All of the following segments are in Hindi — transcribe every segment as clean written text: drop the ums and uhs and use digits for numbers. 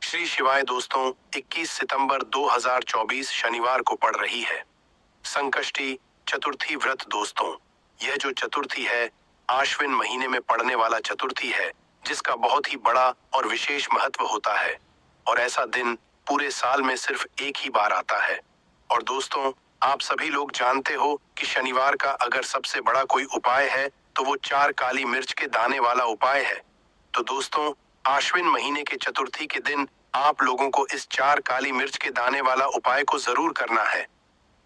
श्री शिवाय दोस्तों, 21 सितंबर 2024 शनिवार को पड़ रही है संकष्टी चतुर्थी व्रत। दोस्तों, यह जो चतुर्थी है आश्विन महीने में पड़ने वाला चतुर्थी है, जिसका बहुत ही बड़ा और विशेष महत्व होता है। और ऐसा दिन पूरे साल में सिर्फ एक ही बार आता है। और दोस्तों, आप सभी लोग जानते हो कि शनिवार का अगर सबसे बड़ा कोई उपाय है तो वो 4 काली मिर्च के दाने वाला उपाय है। तो दोस्तों, आश्विन महीने के चतुर्थी के दिन आप लोगों को इस 4 काली मिर्च के दाने वाला उपाय को जरूर करना है।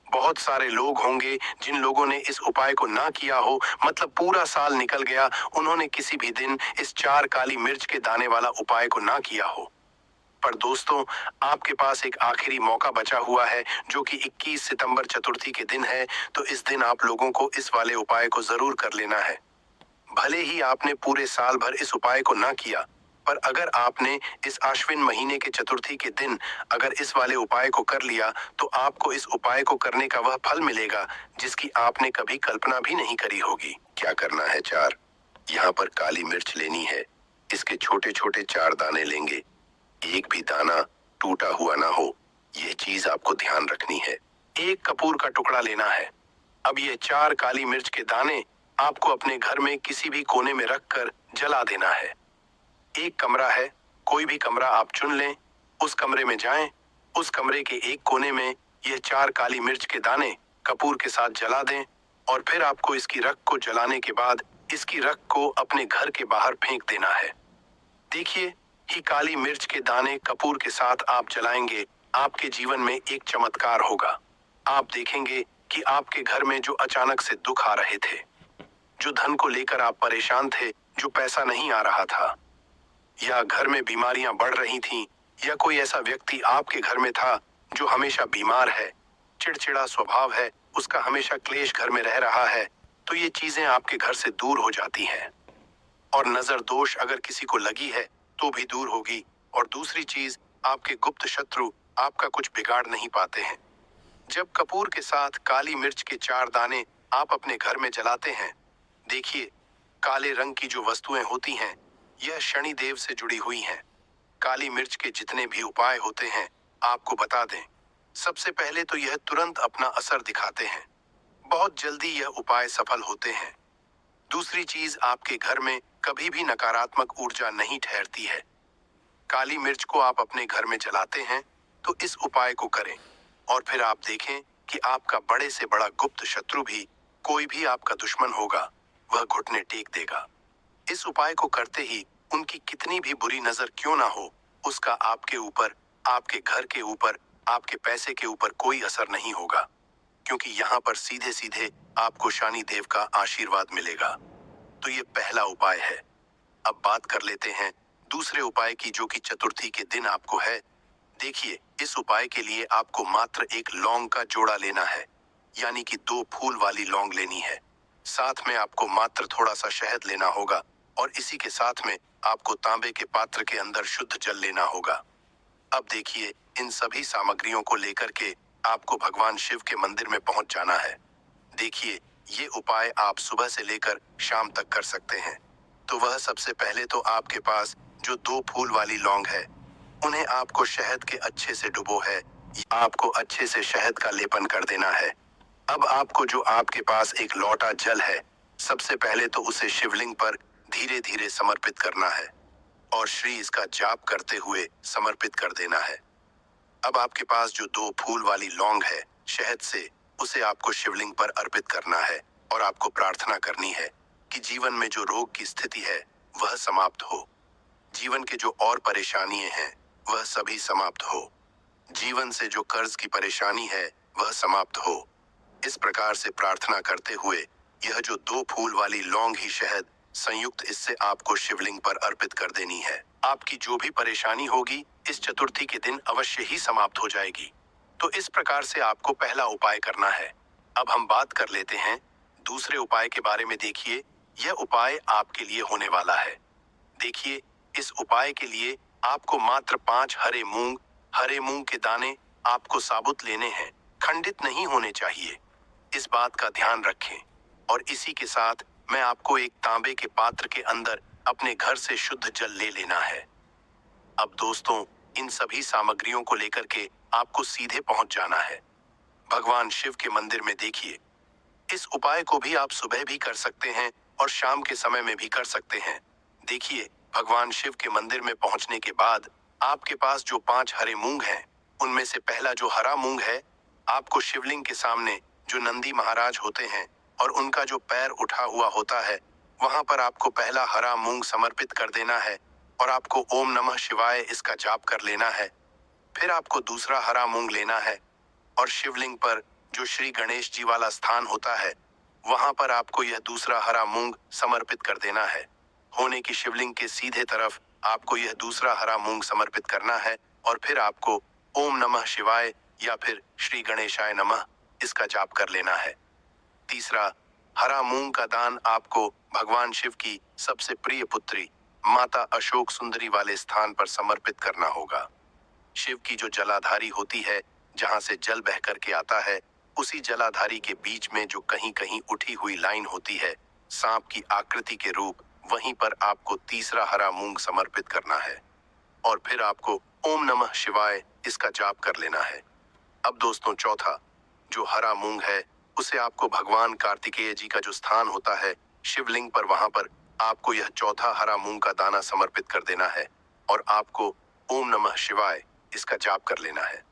बहुत सारे लोग होंगे जिन लोगों ने इस उपाय को ना किया हो, मतलब पूरा साल निकल गया, उन्होंने किसी भी दिन इस 4 काली मिर्च के दाने वाला उपाय को ना किया हो। पर दोस्तों, आपके पास एक आखिरी मौका बचा हुआ है, जो कि 21 सितंबर चतुर्थी के दिन है। तो इस दिन आप लोगों को इस वाले उपाय को जरूर कर लेना है। भले ही आपने पूरे साल भर इस उपाय को ना किया, पर अगर आपने इस आश्विन महीने के चतुर्थी के दिन अगर इस वाले उपाय को कर लिया, तो आपको इस उपाय को करने का वह फल मिलेगा जिसकी आपने कभी कल्पना भी नहीं करी होगी। क्या करना है? 4 यहाँ पर काली मिर्च लेनी है। इसके छोटे छोटे 4 दाने लेंगे। एक भी दाना टूटा हुआ ना हो, यह चीज आपको ध्यान रखनी है। एक कपूर का टुकड़ा लेना है। अब ये 4 काली मिर्च के दाने आपको अपने घर में किसी भी कोने में रखकर जला देना है। एक कमरा है, कोई भी कमरा आप चुन लें, उस कमरे में जाएं। उस कमरे के एक कोने में यह 4 काली मिर्च के दाने कपूर के साथ जला दें। और फिर आपको इसकी रख को जलाने के बाद इसकी रख को अपने घर के बाहर फेंक देना है। देखिए, ही काली मिर्च के दाने कपूर के साथ आप जलाएंगे, आपके जीवन में एक चमत्कार होगा। आप देखेंगे कि आपके घर में जो अचानक से दुख आ रहे थे, जो धन को लेकर आप परेशान थे, जो पैसा नहीं आ रहा था, या घर में बीमारियां बढ़ रही थीं, या कोई ऐसा व्यक्ति आपके घर में था जो हमेशा बीमार है, चिड़चिड़ा स्वभाव है, उसका हमेशा क्लेश घर में रह रहा है, तो ये चीजें आपके घर से दूर हो जाती हैं। और नजर दोष अगर किसी को लगी है तो भी दूर होगी। और दूसरी चीज, आपके गुप्त शत्रु आपका कुछ बिगाड़ नहीं पाते हैं। जब कपूर के साथ काली मिर्च के 4 दाने आप अपने घर में जलाते हैं, देखिए, काले रंग की जो वस्तुएं होती हैं, यह शनि देव से जुड़ी हुई हैं। काली मिर्च के जितने भी उपाय होते हैं, आपको बता दें, सबसे पहले तो यह तुरंत अपना असर दिखाते हैं। बहुत जल्दी यह उपाय सफल होते हैं। दूसरी चीज, आपके घर में कभी भी नकारात्मक ऊर्जा नहीं ठहरती है। काली मिर्च को आप अपने घर में जलाते हैं तो इस उपाय को करें, और फिर आप देखें कि आपका बड़े से बड़ा गुप्त शत्रु भी, कोई भी आपका दुश्मन होगा, वह घुटने टेक देगा। इस उपाय को करते ही उनकी कितनी भी बुरी नजर क्यों ना हो, उसका आपके ऊपर, आपके घर के ऊपर, आपके पैसे के ऊपर कोई असर नहीं होगा, क्योंकि यहाँ पर सीधे सीधे आपको शनि देव का आशीर्वाद मिलेगा। तो ये पहला उपाय है। अब बात कर लेते हैं दूसरे उपाय की, जो कि चतुर्थी के दिन आपको है। देखिए, इस उपाय के लिए आपको मात्र एक लौंग का जोड़ा लेना है, यानी कि 2 फूल वाली लौंग लेनी है। साथ में आपको मात्र थोड़ा सा शहद लेना होगा, और इसी के साथ में आपको तांबे के पात्र के अंदर शुद्ध जल लेना होगा। अब देखिए, इन सभी सामग्रियों को लेकर के आपको भगवान शिव के मंदिर में पहुंच जाना है। देखिए, ये उपाय आप सुबह से लेकर शाम तक कर सकते हैं। तो वह सबसे पहले तो आपके पास जो 2 फूल वाली लौंग है, उन्हें आपको शहद के अच्छे से डुबो है, आपको अच्छे से शहद का लेपन कर देना है। अब आपको जो आपके पास एक लोटा जल है, सबसे पहले तो उसे शिवलिंग पर धीरे धीरे समर्पित करना है, और श्री इसका जाप करते हुए समर्पित कर देना है। अब आपके पास जो 2 फूल वाली लौंग है शहद से, उसे आपको शिवलिंग पर अर्पित करना है, और आपको प्रार्थना करनी है कि जीवन में जो रोग की स्थिति है वह समाप्त हो, जीवन के जो और परेशानियां हैं वह सभी समाप्त हो, जीवन से जो कर्ज की परेशानी है वह समाप्त हो। इस प्रकार से प्रार्थना करते हुए यह जो 2 फूल वाली लौंग ही शहद संयुक्त, इससे आपको शिवलिंग पर अर्पित कर देनी है। आपकी जो भी परेशानी होगी इस चतुर्थी के दिन अवश्य ही समाप्त हो जाएगी। तो इस प्रकार से आपको पहला उपाय करना है। अब हम बात कर लेते हैं दूसरे उपाय के बारे में। देखिए, यह उपाय आपके लिए होने वाला है। देखिए, इस उपाय के लिए आपको मात्र 5 हरे मूंग के दाने आपको साबुत लेने हैं, खंडित नहीं होने चाहिए। इस बात का ध्यान रखें। और इसी के साथ मैं आपको एक तांबे के पात्र के अंदर अपने घर से शुद्ध जल ले लेना है। अब दोस्तों, इन सभी सामग्रियों को लेकर के आपको सीधे पहुंच जाना है भगवान शिव के मंदिर में। देखिए, इस उपाय को भी आप सुबह भी कर सकते हैं और शाम के समय में भी कर सकते हैं। देखिए, भगवान शिव के मंदिर में पहुंचने के बाद आपके पास जो 5 हरे मूंग हैं, उनमें से पहला जो हरा मूंग है, आपको शिवलिंग के सामने जो नंदी महाराज होते हैं और उनका जो पैर उठा हुआ होता है, वहां पर आपको पहला हरा मूंग समर्पित कर देना है और आपको ओम नमः शिवाय इसका जाप कर लेना है। फिर आपको दूसरा हरा मूंग लेना है और शिवलिंग पर जो श्री गणेश जी वाला स्थान होता है, वहां पर आपको यह दूसरा हरा मूंग समर्पित कर देना है। होने की शिवलिंग के सीधे तरफ आपको यह दूसरा हरा मूंग समर्पित करना है और फिर आपको ओम नमः शिवाय या फिर श्री गणेशाय नमः इसका जाप कर लेना है। तीसरा, हरा मूंग का दान आपको भगवान शिव की सबसे प्रिय पुत्री माता अशोक सुंदरी वाले स्थान पर समर्पित करना होगा। शिव की जो जलाधारी होती है, जहां से जल बह करके आता है, उसी जलाधारी के बीच में जो कहीं कहीं उठी हुई लाइन होती है, सांप की आकृति के रूप, वहीं पर आपको तीसरा हरा मूंग समर्पित करना है और फिर आपको ओम नमः शिवाय इसका जाप कर लेना है। अब दोस्तों, चौथा जो हरा मूंग है, उसे आपको भगवान कार्तिकेय जी का जो स्थान होता है शिवलिंग पर, वहां पर आपको यह चौथा हरा मूंग का दाना समर्पित कर देना है और आपको ओम नमः शिवाय इसका जाप कर लेना है।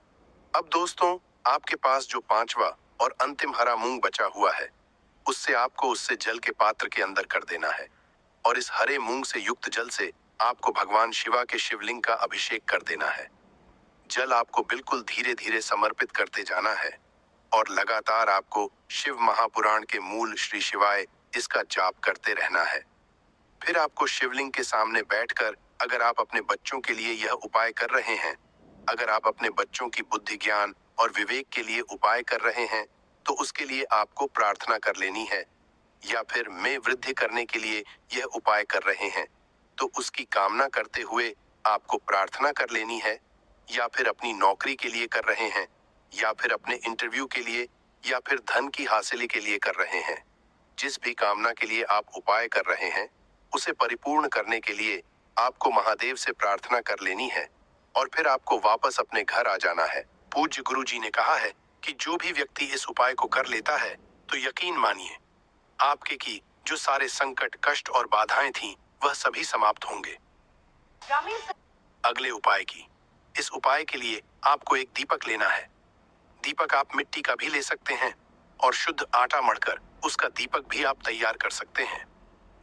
अब दोस्तों, आपके पास जो 5वां और अंतिम हरा मूंग बचा हुआ है, उससे आपको उससे जल के पात्र के अंदर कर देना है और इस हरे मूंग से युक्त जल से आपको भगवान शिवा के शिवलिंग का अभिषेक कर देना है। जल आपको बिल्कुल धीरे धीरे समर्पित करते जाना है और लगातार आपको शिव महापुराण के मूल श्री शिवाय इसका जाप करते रहना है। फिर आपको शिवलिंग के सामने बैठकर, अगर आप अपने बच्चों के लिए यह उपाय कर रहे हैं, अगर आप अपने बच्चों की बुद्धि ज्ञान और विवेक के लिए उपाय कर रहे हैं, तो उसके लिए आपको प्रार्थना कर लेनी है। या फिर में वृद्धि करने के लिए यह उपाय कर रहे हैं, तो उसकी कामना करते हुए आपको प्रार्थना कर लेनी है। या फिर अपनी नौकरी के लिए कर रहे हैं, या फिर अपने इंटरव्यू के लिए, या फिर धन की हासिली के लिए कर रहे हैं, जिस भी कामना के लिए आप उपाय कर रहे हैं, उसे परिपूर्ण करने के लिए आपको महादेव से प्रार्थना कर लेनी है और फिर आपको वापस अपने घर आ जाना है। पूज्य गुरु जी ने कहा है कि जो भी व्यक्ति इस उपाय को कर लेता है, तो यकीन मानिए, आपके की जो सारे संकट, कष्ट और बाधाएं थीं, वह सभी समाप्त होंगे। अगले उपाय की, इस उपाय के लिए आपको एक दीपक लेना है। दीपक आप मिट्टी का भी ले सकते हैं और शुद्ध आटा मढ़कर उसका दीपक भी आप तैयार कर सकते हैं।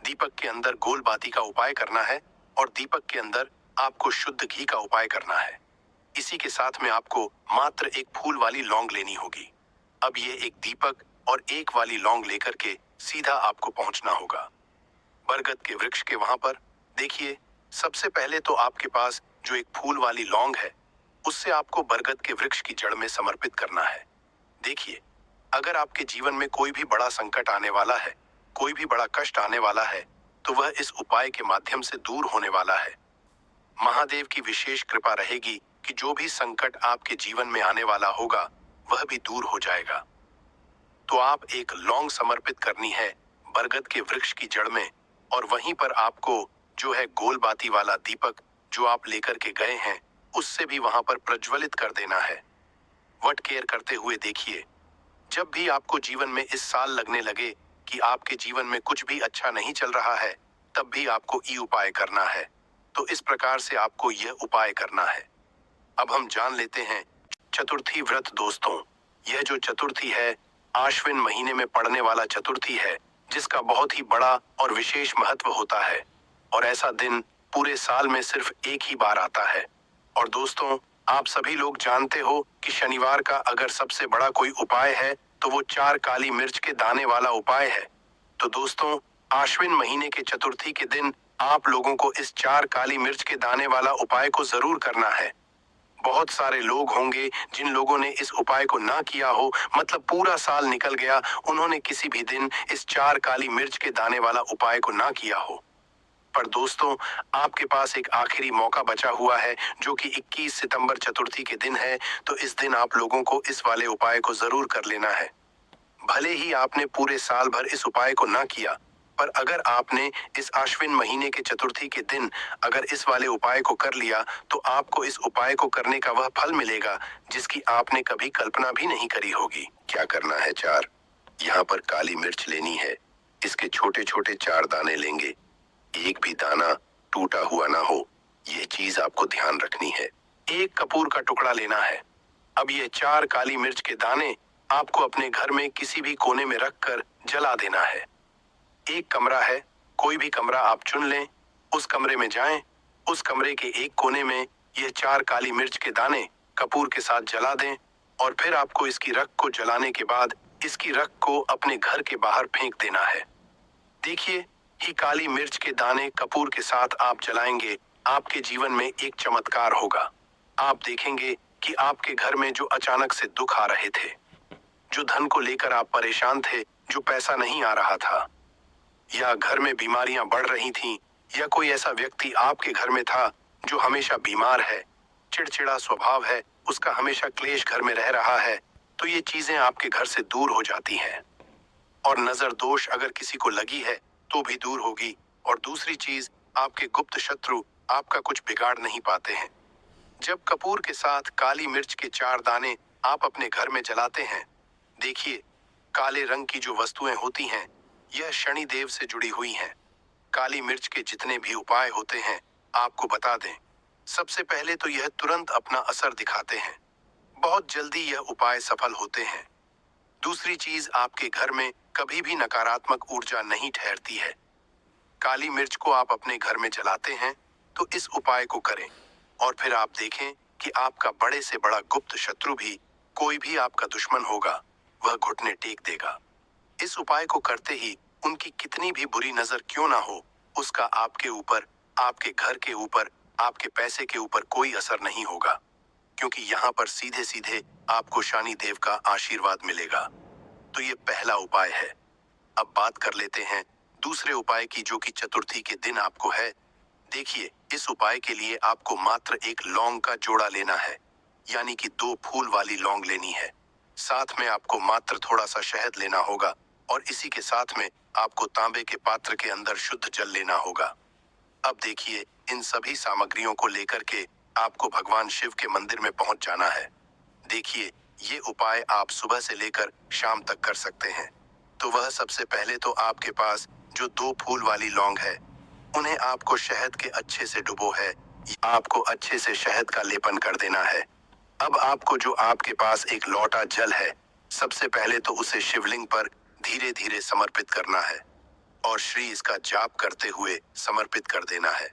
दीपक के अंदर गोल बाती का उपाय करना है और दीपक के अंदर आपको शुद्ध घी का उपाय करना है। इसी के साथ में आपको मात्र एक फूल वाली लौंग लेनी होगी। अब ये एक दीपक और एक वाली लौंग लेकर के सीधा आपको पहुंचना होगा बरगद के वृक्ष के वहां पर। देखिए, सबसे पहले तो आपके पास जो एक फूल वाली लौंग है, उससे आपको बरगद के वृक्ष की जड़ में समर्पित करना है। देखिए, अगर आपके जीवन में कोई भी बड़ा संकट आने वाला है, कोई भी बड़ा कष्ट आने वाला है, तो वह इस उपाय के माध्यम से दूर होने वाला है। महादेव की विशेष कृपा रहेगी कि जो भी संकट आपके जीवन में आने वाला होगा, वह भी दूर हो जाएगा। तो आप एक लौंग समर्पित करनी है बरगद के वृक्ष की जड़ में और वहीं पर आपको जो है गोल बाती वाला दीपक जो आप लेकर के गए हैं, उससे भी वहां पर प्रज्वलित कर देना है। वट केयर करते हुए देखिए, जब भी आपको जीवन में इस साल लगने लगे कि आपके जीवन में कुछ भी अच्छा नहीं चल रहा है, तब भी आपको ये उपाय करना है। तो इस प्रकार से आपको यह उपाय करना है। अब हम जान लेते हैं चतुर्थी व्रत। दोस्तों, यह जो चतुर्थी है, आश्विन महीने में पड़ने वाला चतुर्थी है, जिसका बहुत ही बड़ा और विशेष महत्व होता है और ऐसा दिन पूरे साल में सिर्फ एक ही बार आता है। और दोस्तों, आप सभी लोग जानते हो कि शनिवार का अगर सबसे बड़ा कोई उपाय है, तो वो 4 काली मिर्च के दाने वाला उपाय है। तो दोस्तों, आश्विन महीने के चतुर्थी के दिन आप लोगों को इस 4 काली मिर्च के दाने वाला उपाय को जरूर करना है। बहुत सारे लोग होंगे जिन लोगों ने इस उपाय को ना किया हो, मतलब पूरा साल निकल गया, उन्होंने किसी भी दिन इस 4 काली मिर्च के दाने वाला उपाय को ना किया हो। पर दोस्तों, आपके पास एक आखिरी मौका बचा हुआ है, जो कि 21 सितंबर चतुर्थी के दिन है। तो इस दिन आप लोगों को इस वाले उपाय को जरूर कर लेना है। भले ही आपने पूरे साल भर इस उपाय को ना किया, पर अगर आपने इस आश्विन महीने के चतुर्थी के दिन अगर इस वाले उपाय को कर लिया तो आपको इस उपाय को करने का वह फल मिलेगा जिसकी आपने कभी कल्पना भी नहीं करी होगी। क्या करना है? 4 यहाँ पर काली मिर्च लेनी है। इसके छोटे छोटे 4 दाने लेंगे। एक भी दाना टूटा हुआ ना हो, ये चीज आपको ध्यान रखनी है। एक कपूर का टुकड़ा लेना है। अब ये 4 काली मिर्च के दाने आपको अपने घर में किसी भी कोने में रखकर जला देना है। एक कमरा है, कोई भी कमरा आप चुन लें, उस कमरे में जाएं, उस कमरे के एक कोने में ये 4 काली मिर्च के दाने कपूर के साथ जला दें और फिर आपको इसकी रख को जलाने के बाद इसकी रख को अपने घर के बाहर फेंक देना है। देखिए, ही काली मिर्च के दाने कपूर के साथ आप जलाएंगे, आपके जीवन में एक चमत्कार होगा। आप देखेंगे कि आपके घर में जो अचानक से दुख आ रहे थे, जो धन को लेकर आप परेशान थे, जो पैसा नहीं आ रहा था, या घर में बीमारियां बढ़ रही थीं, या कोई ऐसा व्यक्ति आपके घर में था जो हमेशा बीमार है, चिड़चिड़ा स्वभाव है, उसका हमेशा क्लेश घर में रह रहा है, तो ये चीजें आपके घर से दूर हो जाती हैं। और नजर दोष अगर किसी को लगी है तो भी दूर होगी। और दूसरी चीज, आपके गुप्त शत्रु आपका कुछ बिगाड़ नहीं पाते हैं। जब कपूर के साथ काली मिर्च के 4 दाने आप अपने घर में जलाते हैं, देखिए, काले रंग की जो वस्तुएं होती हैं यह शनि देव से जुड़ी हुई हैं। काली मिर्च के जितने भी उपाय होते हैं आपको बता दें, सबसे पहले तो यह तुरंत अपना असर दिखाते हैं। बहुत जल्दी यह उपाय सफल होते हैं। दूसरी चीज, आपके घर में कभी भी नकारात्मक ऊर्जा नहीं ठहरती है। काली मिर्च को आप अपने घर में जलाते हैं तो इस उपाय को करें और फिर आप देखें कि आपका बड़े से बड़ा गुप्त शत्रु भी, कोई भी आपका दुश्मन होगा, वह घुटने टेक देगा। इस उपाय को करते ही उनकी कितनी भी बुरी नजर क्यों ना हो, उसका आपके ऊपर, आपके घर के ऊपर, आपके पैसे के ऊपर कोई असर नहीं होगा, क्योंकि यहाँ पर सीधे सीधे आपको शनि देव का आशीर्वाद मिलेगा। तो ये पहला उपाय है। अब बात कर लेते हैं दूसरे उपाय की, जो कि चतुर्थी के दिन आपको है। देखिए, इस उपाय के लिए आपको मात्र एक लौंग का जोड़ा लेना है, यानी कि 2 फूल वाली लौंग लेनी है। साथ में आपको मात्र थोड़ा सा शहद लेना होगा और इसी के साथ में आपको तांबे के पात्र के अंदर शुद्ध जल लेना होगा। अब देखिए, इन सभी सामग्रियों को लेकर के आपको भगवान शिव के मंदिर में पहुंच जाना है। देखिए, ये उपाय आप सुबह से लेकर शाम तक कर सकते हैं। तो वह सबसे पहले तो आपके पास जो 2 फूल वाली लौंग है, उन्हें आपको शहद के अच्छे से डुबो है, आपको अच्छे से शहद का लेपन कर देना है। अब आपको जो आपके पास एक लोटा जल है, सबसे पहले तो उसे शिवलिंग पर धीरे धीरे समर्पित करना है और श्री इसका जाप करते हुए समर्पित कर देना है।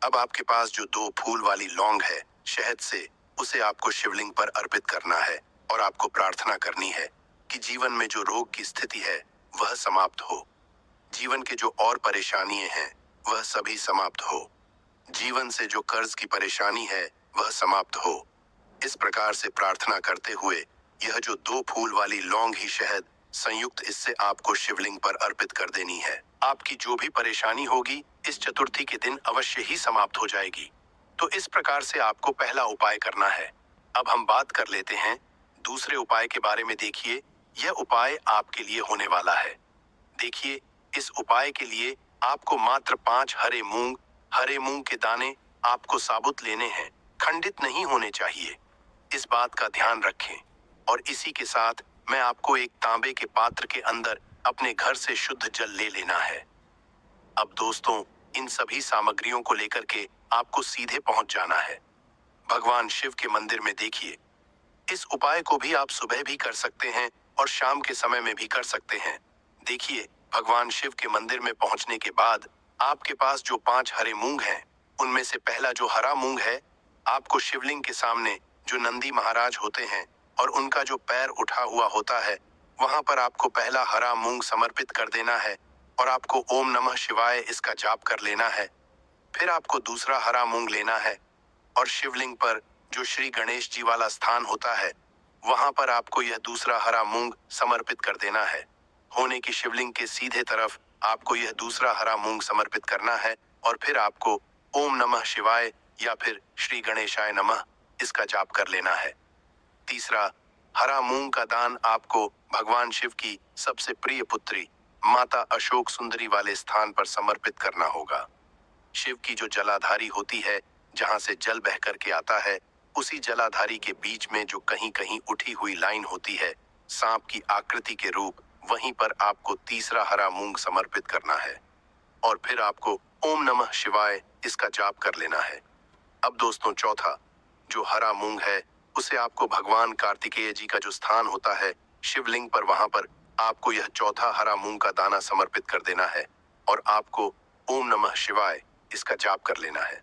अब आपके पास जो 2 फूल वाली लौंग है, शहद से उसे आपको शिवलिंग पर अर्पित करना है और आपको प्रार्थना करनी है कि जीवन में जो रोग की स्थिति है वह समाप्त हो, जीवन के जो और परेशानियां हैं वह सभी समाप्त हो, जीवन से जो कर्ज की परेशानी है वह समाप्त हो। इस प्रकार से प्रार्थना करते हुए यह जो 2 फूल वाली लौंग ही शहद संयुक्त इससे आपको शिवलिंग पर अर्पित कर देनी है। आपकी जो भी परेशानी होगी इस चतुर्थी के दिन अवश्य ही समाप्त हो जाएगी। तो इस प्रकार से आपको पहला उपाय करना है। अब हम बात कर लेते हैं दूसरे उपाय के बारे में। देखिए, यह उपाय आपके लिए होने वाला है। देखिए, इस उपाय के लिए आपको मात्र 5 हरे मूंग के दाने आपको साबुत लेने हैं, खंडित नहीं होने चाहिए। इस बात का ध्यान रखें। और इसी के साथ मैं आपको एक तांबे के पात्र के अंदर अपने घर से शुद्ध जल ले लेना है। अब दोस्तों, इन सभी सामग्रियों को लेकर के आपको सीधे पहुंच जाना है भगवान शिव के मंदिर में। देखिए, इस उपाय को भी आप सुबह भी कर सकते हैं और शाम के समय में भी कर सकते हैं। देखिए, भगवान शिव के मंदिर में पहुंचने के बाद आपके पास जो 5 हरे मूंग हैं, उनमें से पहला जो हरा मूंग है, आपको शिवलिंग के सामने जो नंदी महाराज होते हैं और उनका जो पैर उठा हुआ होता है, वहां पर आपको पहला हरा मूंग समर्पित कर देना है और आपको ओम नमः शिवाय इसका जाप कर लेना है। फिर आपको दूसरा हरा मूंग लेना है और शिवलिंग पर जो श्री गणेश जी वाला स्थान होता है, वहां पर आपको यह दूसरा हरा मूंग समर्पित कर देना है। होने की शिवलिंग के सीधे तरफ आपको यह दूसरा हरा मूंग समर्पित करना है और फिर आपको ओम नमः शिवाय या फिर श्री गणेशाय नमः इसका जाप कर लेना है। तीसरा, हरा मूंग का दान आपको भगवान शिव की सबसे प्रिय पुत्री माता अशोक सुंदरी वाले स्थान पर समर्पित करना होगा। शिव की जो जलाधारी होती है, जहां से जल बह करके आता है, उसी जलाधारी के बीच में जो कहीं कहीं उठी हुई लाइन होती है, सांप की आकृति के रूप, वहीं पर आपको तीसरा हरा मूंग समर्पित करना है और फिर आपको ओम नमः शिवाय इसका जाप कर लेना है। अब दोस्तों, चौथा जो हरा मूंग है, उसे आपको भगवान कार्तिकेय जी का जो स्थान होता है शिवलिंग पर, वहां पर आपको यह चौथा हरा मूंग का दाना समर्पित कर देना है और आपको ओम नमः शिवाय इसका जाप कर लेना है।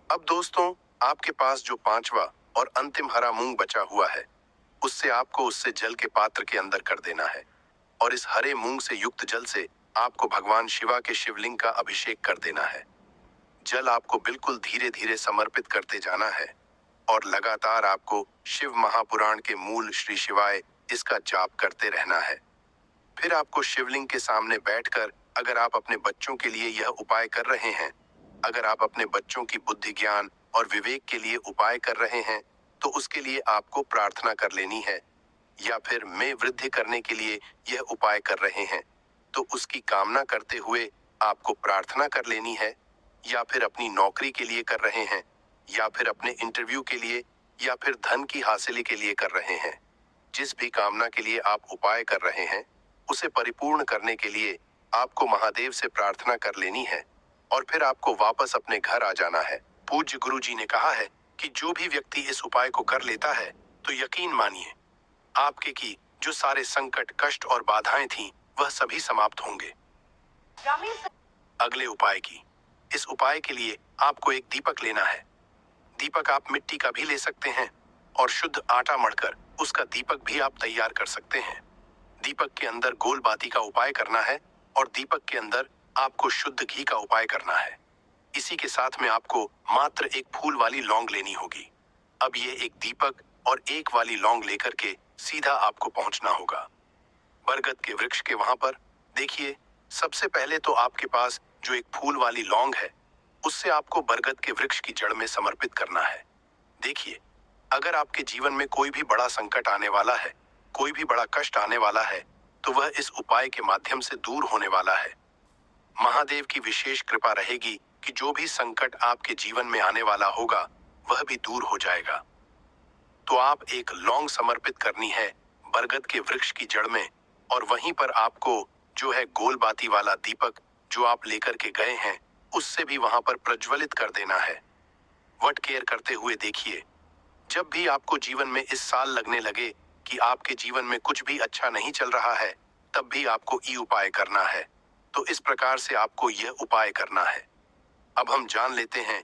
अब दोस्तों, आपके पास जो पांचवा और अंतिम हरा मूंग बचा हुआ है, उससे जल के पात्र के अंदर कर देना है और इस हरे मूंग से युक्त जल से आपको भगवान शिवा के शिवलिंग का अभिषेक कर देना है। जल आपको बिल्कुल धीरे धीरे समर्पित करते जाना है और लगातार आपको शिव महापुराण के मूल श्री शिवाय इसका जाप करते रहना है। फिर आपको शिवलिंग के सामने बैठकर, अगर आप अपने बच्चों के लिए यह उपाय कर रहे हैं, अगर आप अपने बच्चों की बुद्धि ज्ञान और विवेक के लिए उपाय कर रहे हैं, तो उसके लिए आपको प्रार्थना कर लेनी है, या फिर में वृद्धि करने के लिए यह उपाय कर रहे हैं तो उसकी कामना करते हुए आपको प्रार्थना कर लेनी है, या फिर अपनी नौकरी के लिए कर रहे हैं, या फिर अपने इंटरव्यू के लिए, या फिर धन की हासिली के लिए कर रहे हैं। जिस भी कामना के लिए आप उपाय कर रहे हैं, उसे परिपूर्ण करने के लिए आपको महादेव से प्रार्थना कर लेनी है और फिर आपको वापस अपने घर आ जाना है। पूज्य गुरु जी ने कहा है कि जो भी व्यक्ति इस उपाय को कर लेता है, तो यकीन मानिए आपके की जो सारे संकट, कष्ट और बाधाएं थीं, वह सभी समाप्त होंगे। अगले उपाय की, इस उपाय के लिए आपको एक दीपक लेना है। दीपक आप मिट्टी का भी ले सकते हैं और शुद्ध आटा मढ़कर उसका दीपक भी आप तैयार कर सकते हैं। दीपक के अंदर गोल बाती का उपाय करना है और दीपक के अंदर आपको शुद्ध घी का उपाय करना है। इसी के साथ में आपको मात्र एक फूल वाली लौंग लेनी होगी। अब ये एक दीपक और एक वाली लौंग लेकर के सीधा आपको पहुंचना होगा बरगद के वृक्ष के वहां पर। देखिए, सबसे पहले तो आपके पास जो एक फूल वाली लौंग है, उससे आपको बरगद के वृक्ष की जड़ में समर्पित करना है। देखिए, अगर आपके जीवन में कोई भी बड़ा संकट आने वाला है, कोई भी बड़ा कष्ट आने वाला है, तो वह इस उपाय के माध्यम से दूर होने वाला है। महादेव की विशेष कृपा रहेगी कि जो भी संकट आपके जीवन में आने वाला होगा, वह भी दूर हो जाएगा। तो आप एक लौंग समर्पित करनी है बरगद के वृक्ष की जड़ में और वहीं पर आपको जो है गोल बाती वाला दीपक जो आप लेकर के गए हैं, उससे भी वहां पर प्रज्वलित कर देना है। वट केयर करते हुए देखिए, जब भी आपको जीवन में इस साल लगने लगे कि आपके जीवन में कुछ भी अच्छा नहीं चल रहा है, तब भी आपको ये उपाय करना है। तो इस प्रकार से आपको यह उपाय करना है। अब हम जान लेते हैं